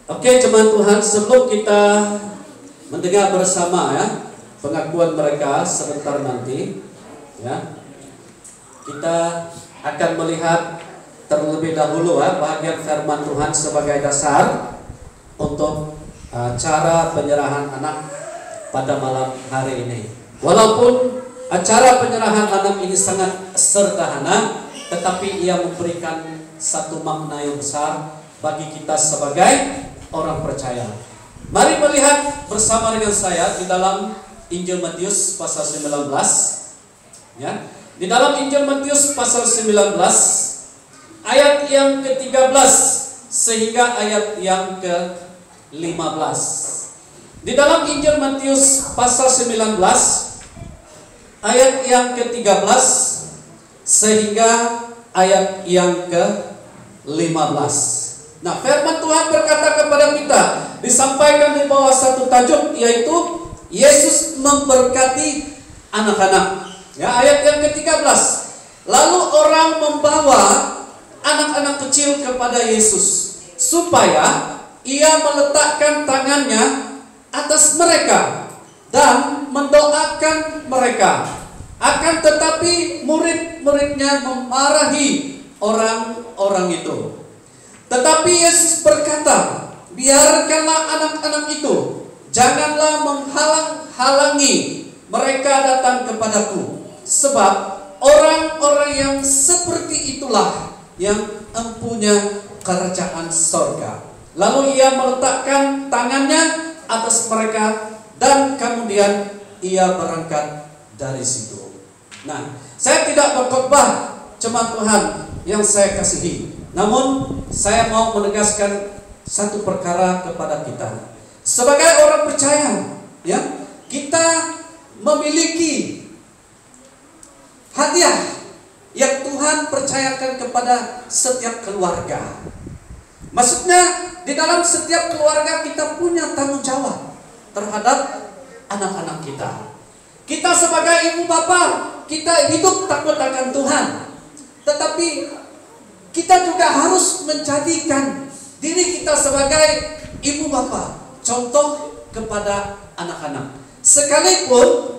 Oke, jemaat Tuhan, sebelum kita mendengar bersama ya pengakuan mereka sebentar nanti, ya kita akan melihat terlebih dahulu ya bagian firman Tuhan sebagai dasar untuk cara penyerahan anak pada malam hari ini. Walaupun acara penyerahan anak ini sangat sederhana, tetapi ia memberikan satu makna yang besar bagi kita sebagai orang percaya. Mari melihat bersama dengan saya di dalam Injil Matius pasal 19. Ya. Di dalam Injil Matius pasal 19 ayat yang ke-13 sehingga ayat yang ke-15. Di dalam Injil Matius pasal 19 ayat yang ke-13 sehingga ayat yang ke-15. Nah, firman Tuhan berkata kepada kita, disampaikan di bawah satu tajuk, yaitu Yesus memberkati anak-anak. Ya, ayat yang ke-13. Lalu orang membawa anak-anak kecil kepada Yesus, supaya ia meletakkan tangannya atas mereka dan mendoakan mereka. Akan tetapi murid-muridnya memarahi orang-orang itu. Tetapi Yesus berkata, biarkanlah anak-anak itu, janganlah menghalang-halangi mereka datang kepadaku, sebab orang-orang yang seperti itulah yang empunya kerajaan sorga. Lalu ia meletakkan tangannya atas mereka dan kemudian ia berangkat dari situ. Nah, saya tidak berkhotbah jemaat Tuhan yang saya kasihi, namun saya mau menegaskan satu perkara kepada kita. Sebagai orang percaya, ya, kita memiliki hadiah yang Tuhan percayakan kepada setiap keluarga. Maksudnya di dalam setiap keluarga kita punya tanggung jawab terhadap anak-anak kita. Kita sebagai ibu bapa, kita hidup takut akan Tuhan. Tetapi kita juga harus menjadikan diri kita sebagai ibu bapa contoh kepada anak-anak. Sekalipun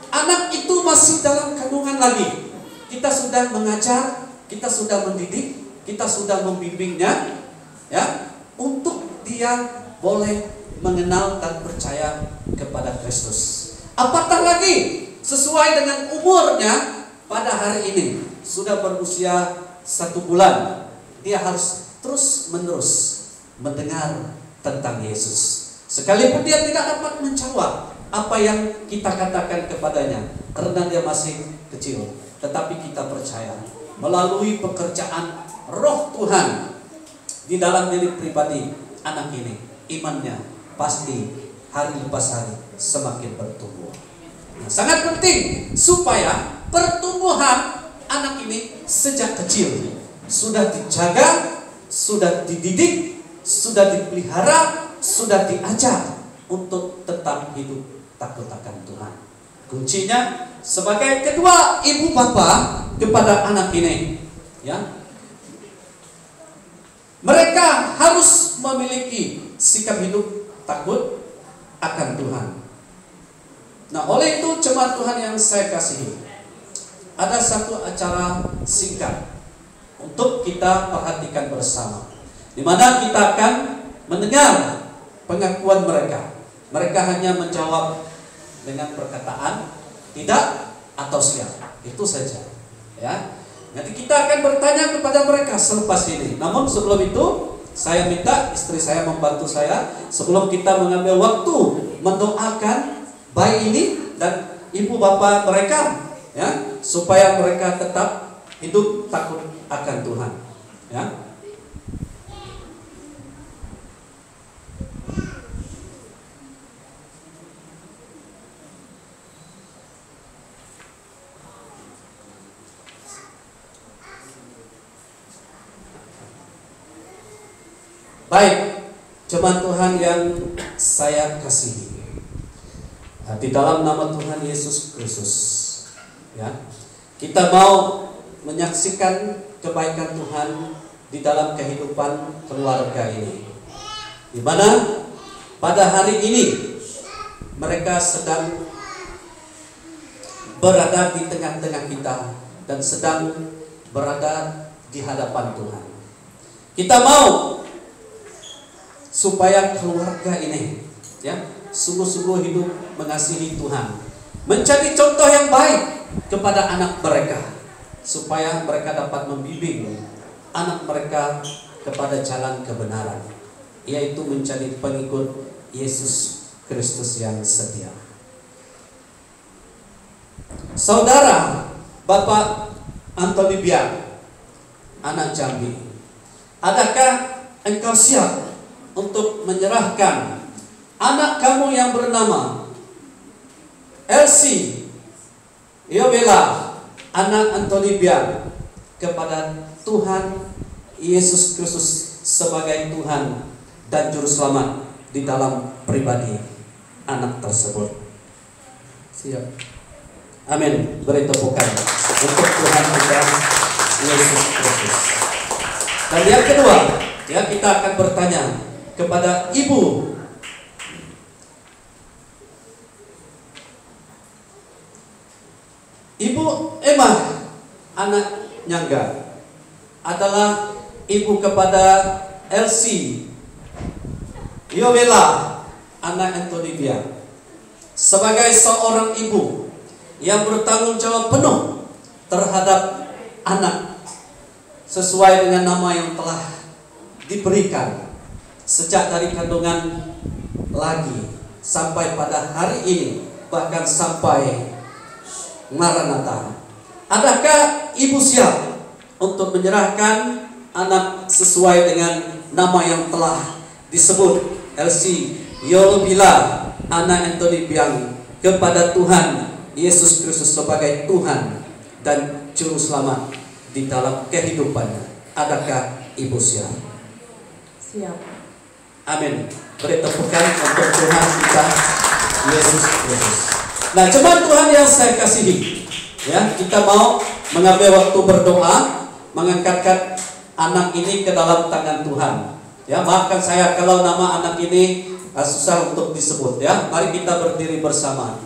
anak itu masih dalam kandungan lagi, kita sudah mengajar, kita sudah mendidik, kita sudah membimbingnya, ya, untuk dia boleh mengenal dan percaya kepada Kristus. Apatah lagi sesuai dengan umurnya pada hari ini sudah berusia 1 bulan, dia harus terus menerus mendengar tentang Yesus. Sekalipun dia tidak dapat menjawab apa yang kita katakan kepadanya karena dia masih kecil, tetapi kita percaya melalui pekerjaan Roh Tuhan di dalam diri pribadi anak ini, imannya pasti hari lepas hari semakin bertumbuh. Nah, sangat penting supaya pertumbuhan anak ini sejak kecil sudah dijaga, sudah dididik, sudah dipelihara, sudah diajar untuk tetap hidup takut akan Tuhan. Kuncinya sebagai kedua ibu bapa kepada anak ini, ya, mereka harus memiliki sikap hidup takut akan Tuhan. Nah, oleh itu jemaat Tuhan yang saya kasihi, ada satu acara singkat untuk kita perhatikan bersama, di mana kita akan mendengar pengakuan mereka. Mereka hanya menjawab dengan perkataan tidak atau siap, itu saja. Ya, nanti kita akan bertanya kepada mereka selepas ini. Namun sebelum itu, saya minta istri saya membantu saya sebelum kita mengambil waktu mendoakan bayi ini dan ibu bapa mereka, ya, supaya mereka tetap hidup takut akan Tuhan, ya. Baik, jemaat Tuhan yang saya kasihi, di dalam nama Tuhan Yesus Kristus, ya, kita mau menyaksikan kebaikan Tuhan di dalam kehidupan keluarga ini. di mana pada hari ini mereka sedang berada di tengah-tengah kita dan sedang berada di hadapan Tuhan. Kita mau supaya keluarga ini sungguh-sungguh hidup mengasihi Tuhan, menjadi contoh yang baik kepada anak mereka, supaya mereka dapat membimbing anak mereka kepada jalan kebenaran, yaitu menjadi pengikut Yesus Kristus yang setia. Saudara Bapak Antoni Biang, anak Jambi, adakah engkau siap untuk menyerahkan anak kamu yang bernama Elsie Yobela, anak Antoni Biang, kepada Tuhan Yesus Kristus sebagai Tuhan dan Juru Selamat di dalam pribadi anak tersebut? Siap. Amin. Beri tepukan untuk Tuhan kita Yesus Kristus. Dan yang kedua, kita akan bertanya kepada Ibu Emma, anak Nyangga, adalah ibu kepada Elsie Yobela, anak Antoni Biang. Sebagai seorang ibu yang bertanggung jawab penuh terhadap anak sesuai dengan nama yang telah diberikan sejak dari kandungan lagi sampai pada hari ini, bahkan sampai Maranatha. Adakah ibu siap untuk menyerahkan anak sesuai dengan nama yang telah disebut, Elsie Yobela, anak Antoni Biang, kepada Tuhan Yesus Kristus sebagai Tuhan dan Juru Selamat di dalam kehidupannya? Adakah ibu siap? Siap. Amin. Beri tepukan untuk Tuhan kita Yesus Kristus. Nah, jemaat Tuhan yang saya kasihi, kita mau mengambil waktu berdoa, mengangkatkan anak ini ke dalam tangan Tuhan. Maafkan saya kalau nama anak ini susah untuk disebut. Mari kita berdiri bersama.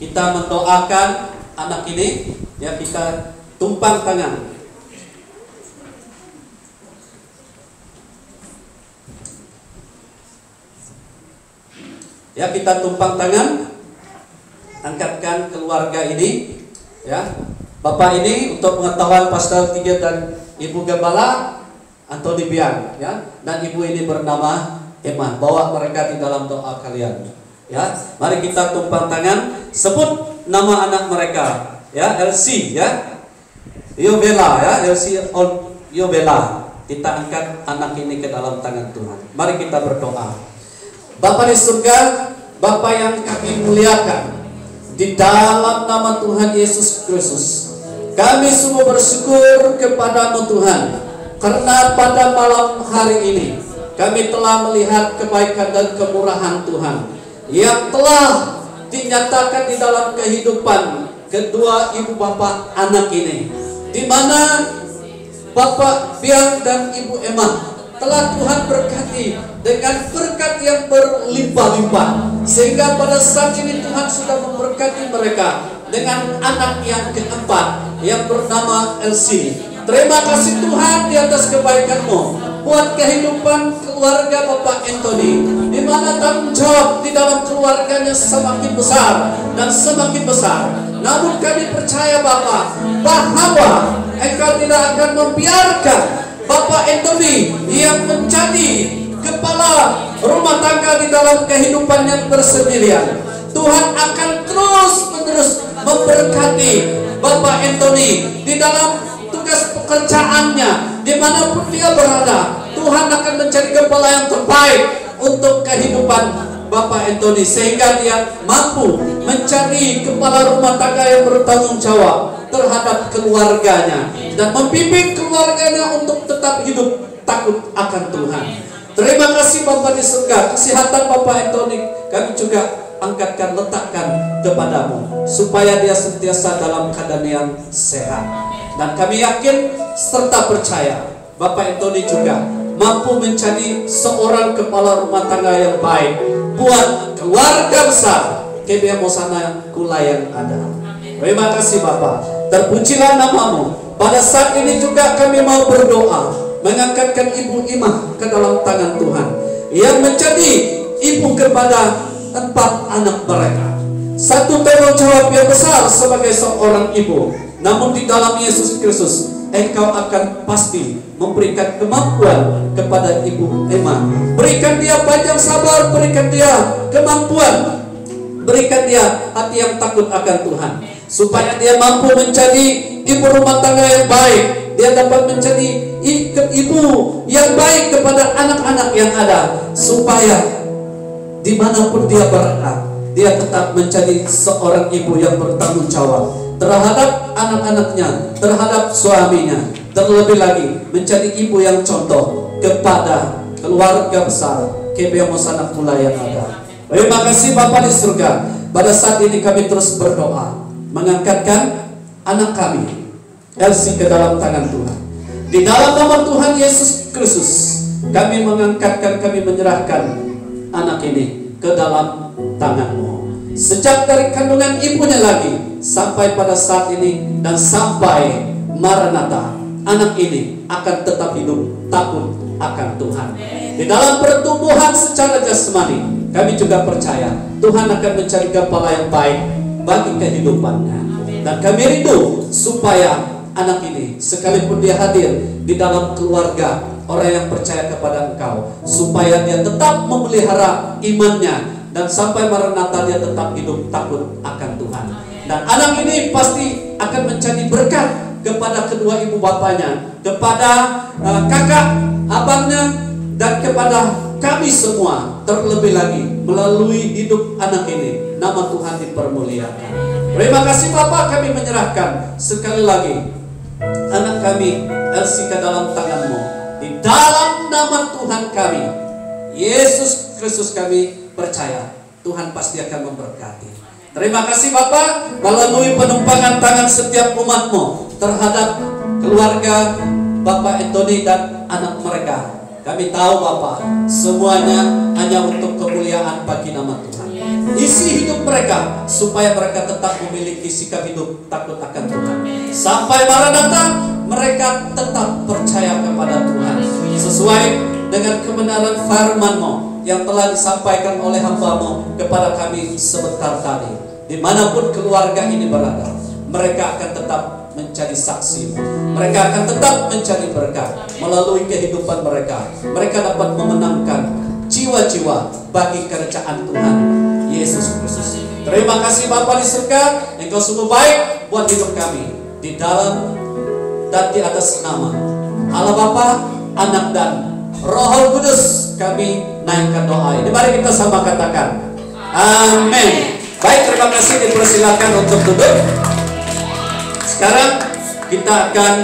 Kita mendoakan anak ini, kita tumpang tangan. Kita tumpang tangan, angkatkan keluarga ini, Bapak ini untuk pengetahuan Pastor 3 dan Ibu Gembala Antoni Biang, dan ibu ini bernama Emma. Bawa mereka di dalam doa kalian. Mari kita tumpang tangan, sebut nama anak mereka, Elsie, Yobela, Elsie Yobela. Kita angkat anak ini ke dalam tangan Tuhan. Mari kita berdoa. Bapa di surga, Bapa yang kami muliakan, di dalam nama Tuhan Yesus Kristus, kami semua bersyukur kepadamu Tuhan, karena pada malam hari ini kami telah melihat kebaikan dan kemurahan Tuhan yang telah dinyatakan di dalam kehidupan kedua ibu bapak anak ini, di mana Bapak Biang dan Ibu Emma telah Tuhan berkati dengan berkat yang berlimpah-limpah, sehingga pada saat ini Tuhan sudah memberkati mereka dengan anak yang keempat yang bernama Elsie. Terima kasih Tuhan di atas kebaikan-Mu buat kehidupan keluarga Bapak Antoni, di mana tanggung jawab di dalam keluarganya semakin besar dan semakin besar. Namun kami percaya Bapak, bahwa Engkau tidak akan membiarkan Bapak Antoni yang menjadi kepala rumah tangga di dalam kehidupannya bersendirian. Tuhan akan terus-menerus memberkati Bapak Antoni di dalam tugas pekerjaannya, dimanapun dia berada. Tuhan akan menjadi kepala yang terbaik untuk kehidupan Bapak Antoni, sehingga dia mampu menjadi kepala rumah tangga yang bertanggung jawab terhadap keluarganya dan membimbing keluarganya untuk tetap hidup takut akan Tuhan. Terima kasih Bapak di surga. Kesehatan Bapak Antoni kami juga angkatkan, letakkan kepadamu, supaya dia sentiasa dalam keadaan yang sehat. Dan kami yakin serta percaya Bapak Antoni juga mampu menjadi seorang kepala rumah tangga yang baik buat keluarga besar KBM Hosana Kulayan ada. Terima kasih Bapak, terpujilah namamu. Pada saat ini juga kami mau berdoa, mengangkatkan Ibu Imah ke dalam tangan Tuhan, yang menjadi ibu kepada 4 anak mereka. Satu tanggung jawab yang besar sebagai seorang ibu. Namun di dalam Yesus Kristus, Engkau akan pasti memberikan kemampuan kepada Ibu Imah. Berikan dia panjang sabar, berikan dia kemampuan, berikan dia hati yang takut akan Tuhan, supaya dia mampu menjadi ibu rumah tangga yang baik. Dia dapat menjadi ibu yang baik kepada anak-anak yang ada, supaya dimanapun dia berada, dia tetap menjadi seorang ibu yang bertanggung jawab terhadap anak-anaknya, terhadap suaminya, terlebih lagi menjadi ibu yang contoh kepada keluarga besar KBM Hosana Kulayan ada. Terima kasih Bapa di surga. Pada saat ini kami terus berdoa, mengangkatkan anak kami Elsie ke dalam tangan Tuhan. Di dalam nama Tuhan Yesus Kristus, kami mengangkatkan, kami menyerahkan anak ini ke dalam tangan-Mu. Sejak dari kandungan ibunya lagi sampai pada saat ini dan sampai Maranatha, anak ini akan tetap hidup takut akan Tuhan. Di dalam pertumbuhan secara jasmani, kami juga percaya Tuhan akan mencari kepala yang baik bagi kehidupannya. Dan kami rindu supaya anak ini, sekalipun dia hadir di dalam keluarga orang yang percaya kepada Engkau, supaya dia tetap memelihara imannya, dan sampai Maranatha dia tetap hidup takut akan Tuhan. Dan anak ini pasti akan menjadi berkat kepada kedua ibu bapanya, kepada kakak, abangnya, dan kepada kami semua. Terlebih lagi melalui hidup anak ini, nama Tuhan dipermuliakan. Terima kasih Bapak, kami menyerahkan sekali lagi anak kami Elsie ke dalam tangan-Mu. Di dalam nama Tuhan kami Yesus Kristus kami percaya Tuhan pasti akan memberkati. Terima kasih Bapak, melalui penumpangan tangan setiap umat-Mu terhadap keluarga Bapak Anthony dan anak mereka. Kami tahu Bapak, semuanya hanya untuk kemuliaan bagi nama Tuhan. Isi hidup mereka supaya mereka tetap memiliki sikap hidup takut akan Tuhan. Sampai Maranatha, mereka tetap percaya kepada Tuhan sesuai dengan kebenaran firman-Mu yang telah disampaikan oleh hamba-Mu kepada kami sebentar tadi. Dimanapun keluarga ini berada, mereka akan tetap menjadi saksi. Mereka akan tetap menjadi berkat melalui kehidupan mereka. Mereka dapat memenangkan jiwa-jiwa bagi kerajaan Tuhan Yesus Kristus. Terima kasih Bapa di surga, Engkau sungguh baik buat hidup kami. Di dalam dan di atas nama Allah Bapa, Anak dan Roh Kudus kami naikkan doa ini. Mari kita sama katakan amin. Baik, terima kasih, dipersilakan untuk duduk. Sekarang kita akan